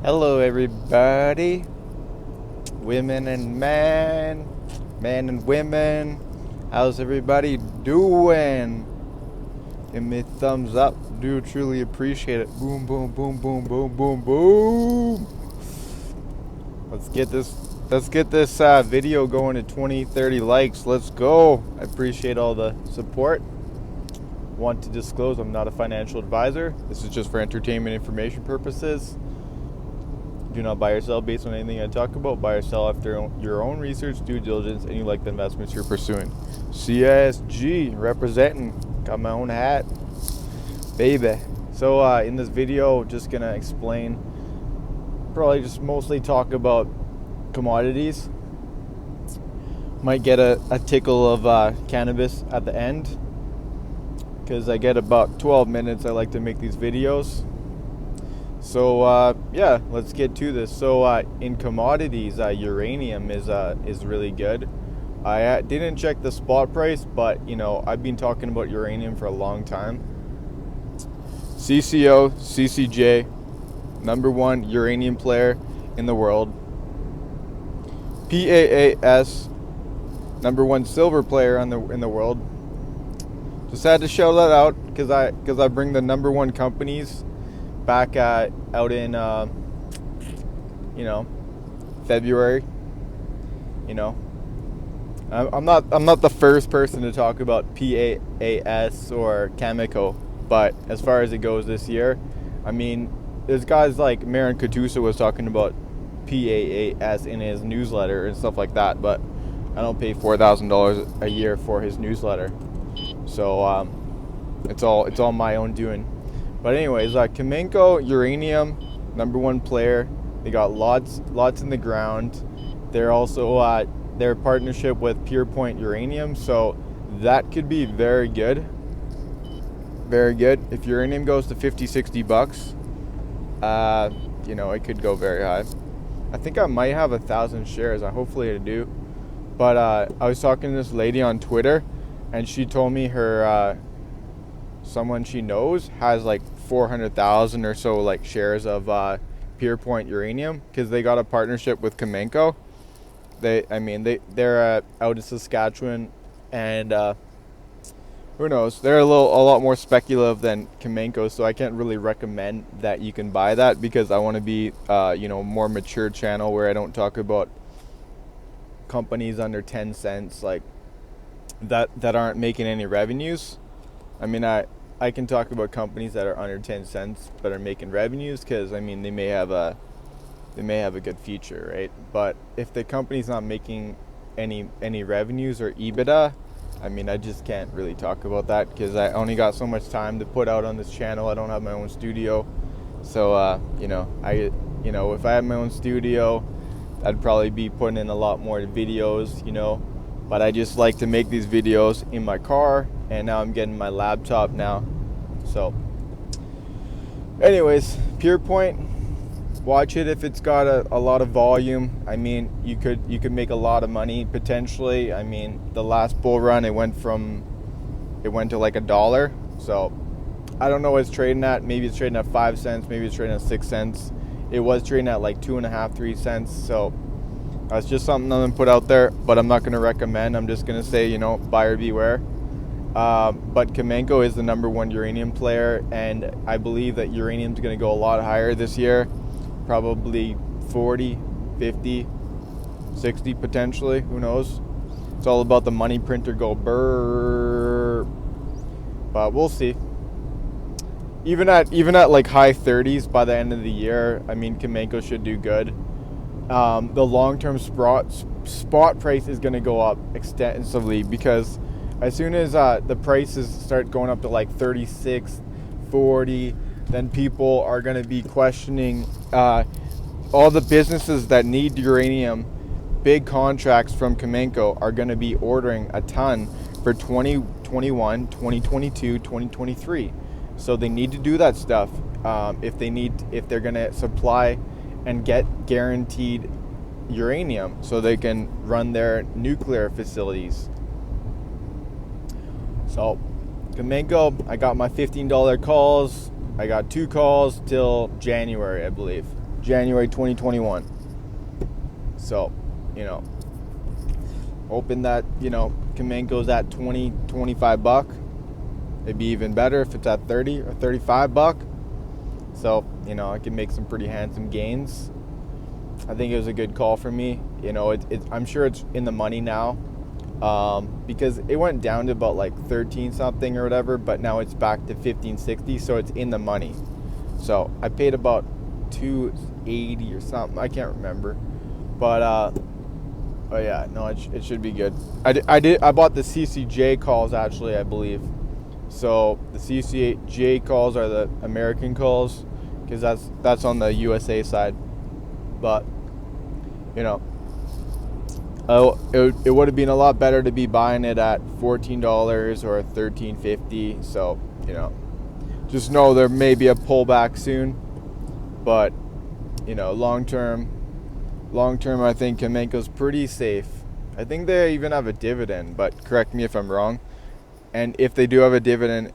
Hello everybody, women and men and women. How's everybody doing? Give me a thumbs up, do truly appreciate it. Boom, boom, boom, boom, boom, boom, boom. Let's get this video going to 20, 30 likes. Let's go. I appreciate all the support. Want to disclose I'm not a financial advisor. This is just for entertainment information purposes. Do not buy or sell based on anything I talk about. Buy or sell after your own research, due diligence, and you like the investments you're pursuing. CISG representing. Got my own hat, baby. So in this video, just gonna explain. Probably just mostly talk about commodities. Might get a tickle of cannabis at the end, because I get about 12 minutes. I like to make these videos. So yeah, let's get to this. So in commodities, uranium is really good. I didn't check the spot price, but you know, I've been talking about uranium for a long time. CCO, CCJ, #1 uranium player in the world. PAAS, #1 silver player in the world. Just had to shout that out because I bring the #1 companies back out in February. I'm not the first person to talk about PAAS or Cameco, but as far as it goes this year, I mean, there's guys like Marin Katusa was talking about PAAS in his newsletter and stuff like that, but I don't pay $4,000 a year for his newsletter, so it's all my own doing. But anyways, Cameco uranium, #1 player. They got lots in the ground. They're also their partnership with Pure Point Uranium, so that could be very good. Very good. If uranium goes to $50-$60, it could go very high. I think I might have 1,000 shares. Hopefully I do. But I was talking to this lady on Twitter, and she told me her someone she knows has like 400,000 or so like shares of Pure Point Uranium, because they got a partnership with Cameco. They're out of Saskatchewan, and who knows? They're a lot more speculative than Cameco, so I can't really recommend that you can buy that, because I want to be more mature channel where I don't talk about companies under 10 cents like that aren't making any revenues. I mean, I can talk about companies that are under 10 cents but are making revenues, because I mean they may have a good future, right? But if the company's not making any revenues or EBITDA, I mean, I just can't really talk about that, because I only got so much time to put out on this channel. I don't have my own studio, so if I had my own studio, I'd probably be putting in a lot more videos, but I just like to make these videos in my car, and now I'm getting my laptop now. So anyways, Pure Point, watch it if it's got a lot of volume. I mean, you could make a lot of money potentially. I mean, the last bull run, it went to like $1. So I don't know what it's trading at. Maybe it's trading at 5 cents, maybe it's trading at 6 cents. It was trading at like 2.5, 3 cents. So that's just something I'm gonna put out there, but I'm not gonna recommend. I'm just gonna say, buyer beware. But Cameco is the #1 uranium player, and I believe that uranium's gonna go a lot higher this year. Probably 40, 50, 60 potentially. Who knows? It's all about the money printer go brrr. But we'll see. Even at like high 30s by the end of the year, I mean, Cameco should do good. The long-term spot price is going to go up extensively, because as soon as the prices start going up to like 36, 40, then people are going to be questioning all the businesses that need uranium. Big contracts from Cameco are going to be ordering a ton for 2021, 2022, 2023. So they need to do that stuff if they're going to supply and get guaranteed uranium, so they can run their nuclear facilities. So Cameco, I got my $15 calls. I got 2 calls till January, I believe. January 2021. So, you know, hoping that, you know, Kamenko's at 20, 25 buck. It'd be even better if it's at 30 or 35 buck. So, you know, I can make some pretty handsome gains. I think it was a good call for me. You know, I'm sure it's in the money now, because it went down to about like 13 something or whatever, but now it's back to 1560, so it's in the money. So I paid about 280 or something. I can't remember, but oh yeah, no, it should be good. I bought the CCJ calls actually, I believe. So the CCJ calls are the American calls, because that's on the USA side. But you know, it would have been a lot better to be buying it at $14 or $13.50. So, you know, just know there may be a pullback soon, but you know, long term, I think Kamenko's pretty safe. I think they even have a dividend, but correct me if I'm wrong. And if they do have a dividend,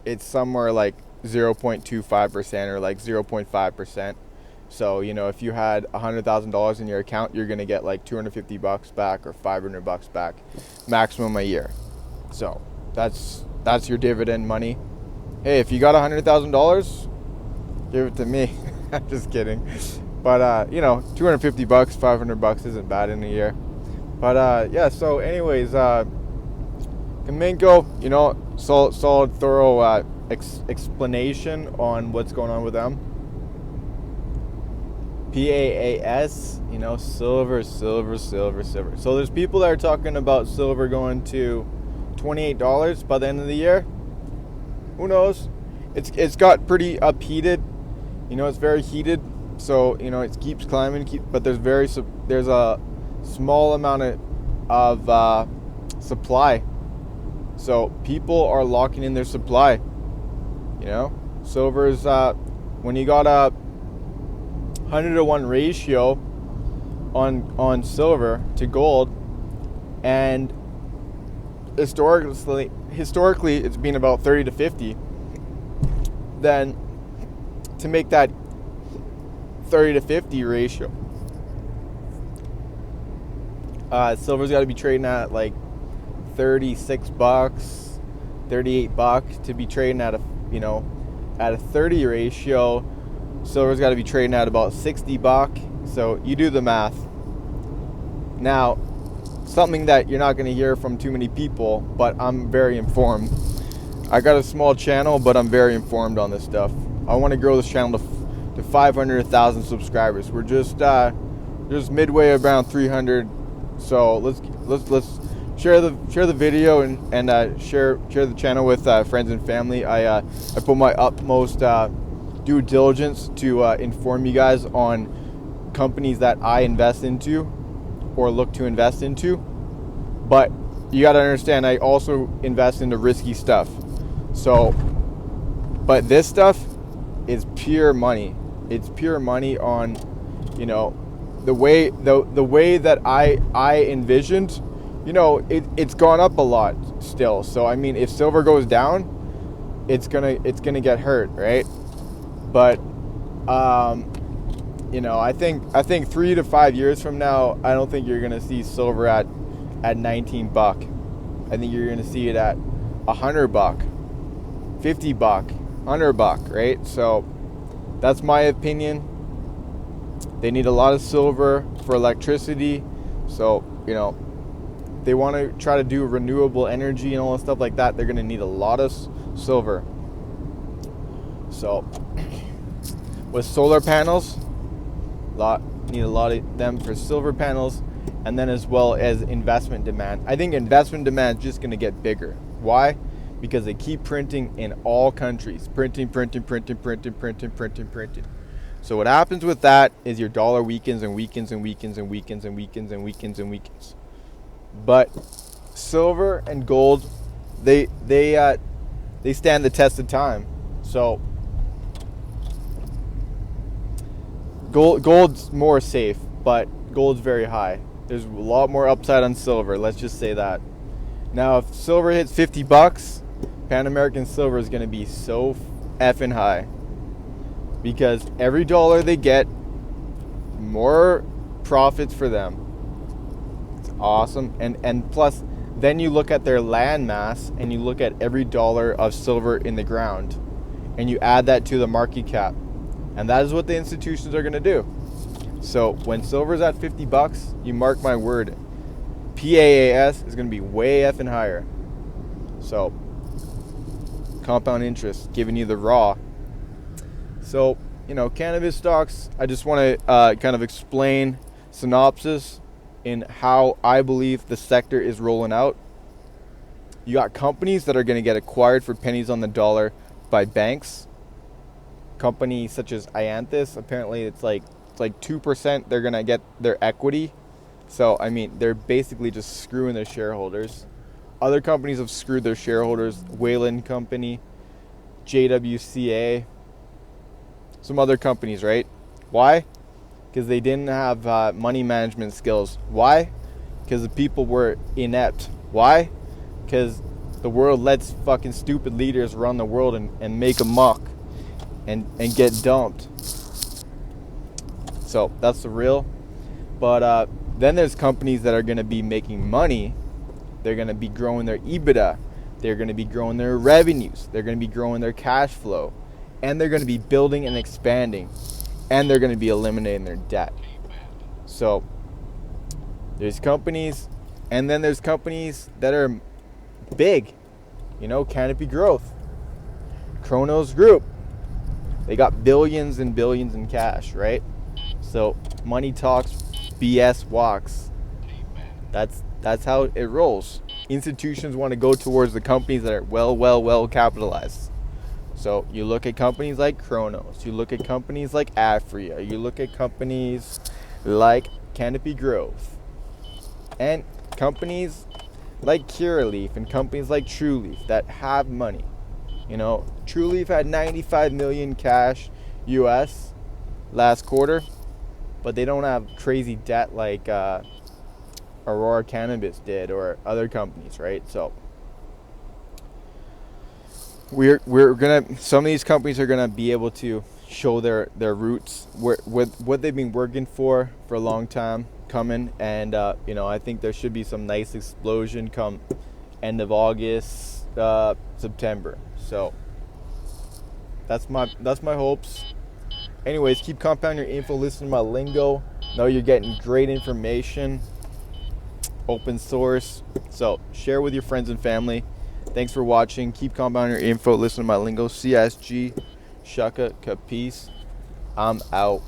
it's somewhere like 0.25% or like 0.5%. So, you know, if you had $100,000 in your account, you're going to get like $250 back or $500 back maximum a year. So that's your dividend money. Hey, if you got $100,000, give it to me. I'm just kidding. But, you know, $250, $500 isn't bad in a year. But, yeah, so anyways, Kamenko, you know, solid, thorough explanation on what's going on with them. PAAS, you know, silver. So there's people that are talking about silver going to $28 by the end of the year. Who knows? It's got pretty upheated. You know, it's very heated. So, you know, it keeps climbing, but there's a small amount of supply. So people are locking in their supply. You know, silver's when you got a 100-to-1 ratio on silver to gold, and historically it's been about 30 to 50. Then to make that 30 to 50 ratio, silver's got to be trading at like $36, $38 to be trading at a 30 ratio. Silver's got to be trading at about $60. So you do the math. Now, something that you're not going to hear from too many people, but I'm very informed. I got a small channel, but I'm very informed on this stuff. I want to grow this channel to 500,000 subscribers. We're just midway around 300. So let's share the video and share the channel with friends and family. I put my utmost due diligence to inform you guys on companies that I invest into or look to invest into. But you got to understand, I also invest into risky stuff. So, but this stuff is pure money. It's pure money on, you know, the way that I envisioned. You know, it's gone up a lot still. So I mean, if silver goes down, it's gonna get hurt, right? But you know, I think 3 to 5 years from now, I don't think you're gonna see silver at $19. I think you're gonna see it at $100, $50, $100, right? So that's my opinion. They need a lot of silver for electricity. So, you know, they want to try to do renewable energy and all that stuff like that. They're going to need a lot of silver. So with solar panels, need a lot of them for silver panels, and then as well as investment demand. I think investment demand is just going to get bigger. Why? Because they keep printing in all countries. Printing. So what happens with that is your dollar weakens and weakens. But silver and gold, they stand the test of time. So gold's more safe, but gold's very high. There's a lot more upside on silver. Let's just say that. Now, if silver hits $50, Pan American silver is going to be so effing high, because every dollar they get more profits for them. It's awesome. And plus, then you look at their land mass and you look at every dollar of silver in the ground and you add that to the market cap. And that is what the institutions are going to do. So when silver's at $50, you mark my word, PAAS is going to be way effing higher. So compound interest, giving you the raw. So, you know, cannabis stocks, I just want to kind of explain synopsis in how I believe the sector is rolling out. You got companies that are going to get acquired for pennies on the dollar by banks. Companies such as INDICES, apparently it's like 2% they're going to get their equity. So, I mean, they're basically just screwing their shareholders. Other companies have screwed their shareholders. Wayland Company, JWCA, some other companies, right? Why? Because they didn't have money management skills. Why? Because the people were inept. Why? Because the world lets fucking stupid leaders run the world and make a muck and get dumped. So that's the real. But then there's companies that are going to be making money. They're going to be growing their EBITDA. They're going to be growing their revenues. They're going to be growing their cash flow. And they're going to be building and expanding. And they're going to be eliminating their debt. So there's companies, and then there's companies that are big. You know, Canopy Growth, Kronos Group. They got billions and billions in cash, right? So money talks, BS walks. That's how it rolls. Institutions want to go towards the companies that are well capitalized. So you look at companies like Kronos, you look at companies like Afria, you look at companies like Canopy Growth, and companies like Curaleaf and companies like Trueleaf that have money. You know, Trueleaf had 95 million cash US last quarter, but they don't have crazy debt like Aurora Cannabis did or other companies, right? So we're gonna, some of these companies are gonna be able to show their roots, what they've been working for a long time coming, and you know, I think there should be some nice explosion come end of August, September. So that's my hopes. Anyways, keep compounding your info, listen to my lingo, know you're getting great information, open source. So share with your friends and family. Thanks for watching. Keep compounding your info. Listen to my lingo. CISG. Shaka. Capice. I'm out.